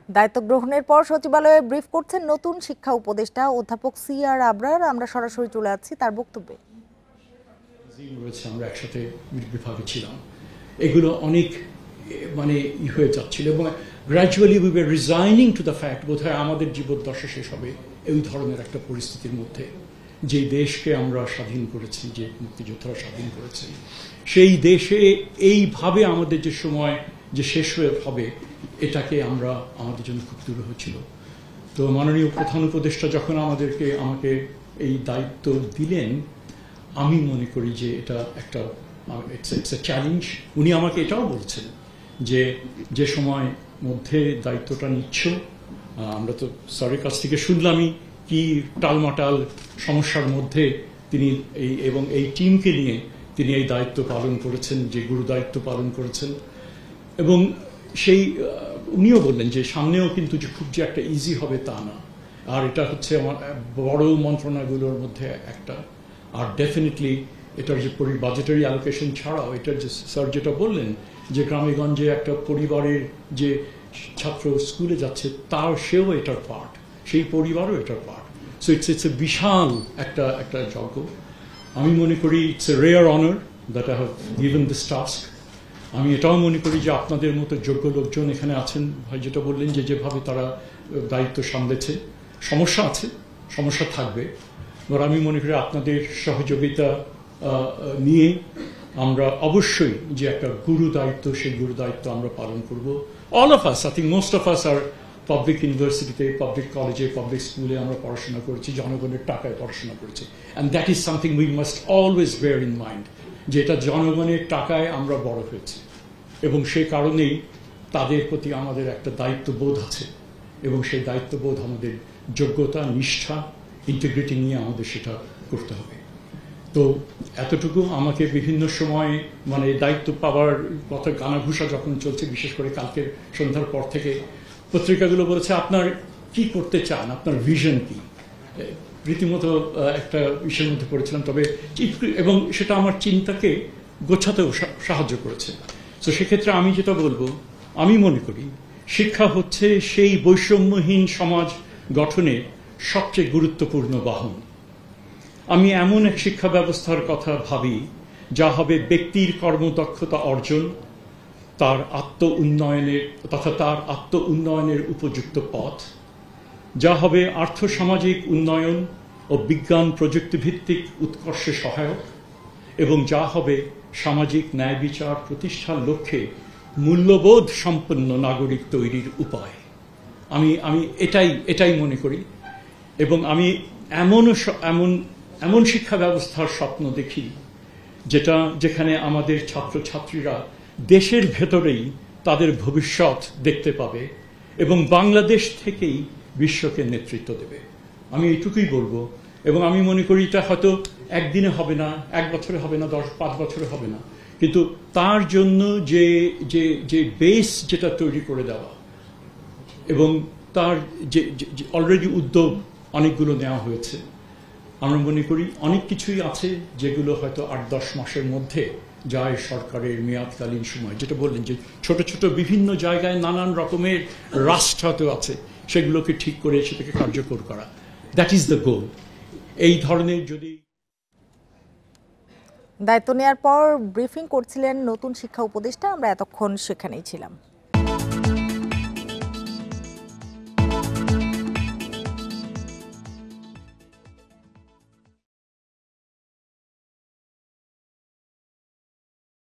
দায়িত্ব গ্রহণের পর সচিবালয়ে ব্রিফ করছেন নতুন শিক্ষা উপদেষ্টা অধ্যাপক সি.আর. আবরার। আমরা সরাসরি চলে যাচ্ছি তার বক্তব্যে। আমরা একসাথে বিভাগে ছিলাম, এগুলো অনেক মানে হয়ে যাচ্ছিল এবং gradually we were resigning to the fact বোধহয় আমাদের জীবদ্দশা শেষ হবে এই ধরনের একটা পরিস্থিতির মধ্যে। যে দেশকে আমরা স্বাধীন করেছি, যে মুক্তিযোদ্ধারা স্বাধীন করেছেন, সেই দেশে এইভাবে আমাদের যে সময় যে শেষ হয়ে হবে এটাকে আমরা আমাদের জন্য খুব দুরূহ ছিল। তো মাননীয় প্রধান উপদেষ্টা যখন আমাকে এই দায়িত্ব দিলেন, আমি মনে করি যে এটা একটা ইটস এ চ্যালেঞ্জ। উনি আমাকে এটাও বলছেন যে সময় মধ্যে দায়িত্বটা নিচ্ছ, আমরা তো স্যারের কাছ থেকে শুনলামই কি টালমাটাল সমস্যার মধ্যে তিনি এবং এই টিমকে নিয়ে তিনি এই দায়িত্ব পালন করেছেন, যে গুরু দায়িত্ব পালন করেছেন। এবং সেই উনিও বললেন যে সামনেও কিন্তু যে খুব যে একটা ইজি হবে তা না, আর এটা হচ্ছে আমার বড় মন্ত্রণালয়গুলোর মধ্যে একটা। আর ডেফিনেটলি এটার যে বাজেটারি অ্যালোকেশন ছাড়াও এটার যে স্যার যেটা বললেন যে গ্রামেগঞ্জে একটা পরিবারের যে ছাত্র স্কুলে যাচ্ছে তার সেও এটার পার্ট, সেই পরিবারও এটার পার্ট। সো ইটস এ বিশাল একটা যজ্ঞ। আমি মনে করি it's a rare honour that I have given this task. আমি এটাও মনে করি যে আপনাদের মতো যোগ্য লোকজন এখানে আছেন। ভাই যেটা বললেন যে যেভাবে তারা দায়িত্ব সামলেছে, সমস্যা আছে, সমস্যা থাকবে, এবার আমি মনে করি আপনাদের সহযোগিতা নিয়ে আমরা অবশ্যই যে একটা গুরু দায়িত্ব, সেই গুরু দায়িত্ব আমরা পালন করব। All of us, I think most of us are public ইউনিভার্সিটিতে, পাবলিক কলেজে, পাবলিক স্কুলে আমরা পড়াশোনা করেছি, জনগণের টাকায় পড়াশোনা করেছি। And that is something we must always bear in mind, যে এটা জনগণের টাকায় আমরা বড় হয়েছি এবং সেই কারণেই তাদের প্রতি আমাদের একটা দায়িত্ববোধ আছে এবং সেই দায়িত্ববোধ আমাদের যোগ্যতা, নিষ্ঠা, ইন্টিগ্রিটি নিয়ে আমাদের সেটা করতে হবে। তো এতটুকু আমাকে বিভিন্ন সময় মানে দায়িত্ব পাওয়ার কথা গানাঘুষা যখন চলছে, বিশেষ করে কালকের সন্ধ্যার পর থেকে পত্রিকাগুলো বলেছে আপনার কি করতে চান, আপনার ভিশন কি। রীতিমতো একটা বিষয়ের মধ্যে পড়েছিলাম, তবে এবং সেটা আমার চিন্তাকে গোছাতেও সাহায্য করেছে। তো সেক্ষেত্রে আমি যেটা বলবো, আমি মনে করি শিক্ষা হচ্ছে সেই বৈষম্যহীন সমাজ গঠনে সবচেয়ে গুরুত্বপূর্ণ বাহন। আমি এমন এক শিক্ষা ব্যবস্থার কথা ভাবি যা হবে ব্যক্তির কর্মদক্ষতা অর্জন, তার আত্ম উন্নয়নের উপযুক্ত পথ, যা হবে আর্থসামাজিক উন্নয়ন ও বিজ্ঞান প্রযুক্তিভিত্তিক উৎকর্ষে সহায়ক, এবং যা হবে সামাজিক ন্যায় বিচার প্রতিষ্ঠার লক্ষ্যে মূল্যবোধ সম্পন্ন নাগরিক তৈরির উপায়। আমি এটাই মনে করি এবং আমি এমন শিক্ষা ব্যবস্থার স্বপ্ন দেখি যেখানে আমাদের ছাত্রছাত্রীরা দেশের ভেতরেই তাদের ভবিষ্যৎ দেখতে পাবে এবং বাংলাদেশ থেকেই বিশ্বকে নেতৃত্ব দেবে। আমি এইটুকুই বলবো এবং আমি মনে করি এটা হয়তো একদিনে হবে না, 1 বছরে হবে না, 5 বছরে হবে না, কিন্তু তার জন্য যে বেস যেটা তৈরি করে দেওয়া এবং তার যে অলরেডি উদ্যোগ অনেকগুলো নেওয়া হয়েছে, আমরা মনে করি অনেক কিছুই আছে যেগুলো হয়তো 8-10 মাসের মধ্যে যায় সরকারের মেয়াদকালীন সময়। যেটা বললেন যে ছোট ছোট বিভিন্ন জায়গায় নানান রকমের রাষ্ট্র হয়তো আছে, সেগুলোকে ঠিক করে সেটাকে কার্যকর করা, দ্যাট ইজ দ্য গোল। এই ধরনের যদি দায়িত্ব নেওয়ার পর ব্রিফিং করছিলেন নতুন শিক্ষা উপদেষ্টা, আমরা এতক্ষণ সেখানেই ছিলাম।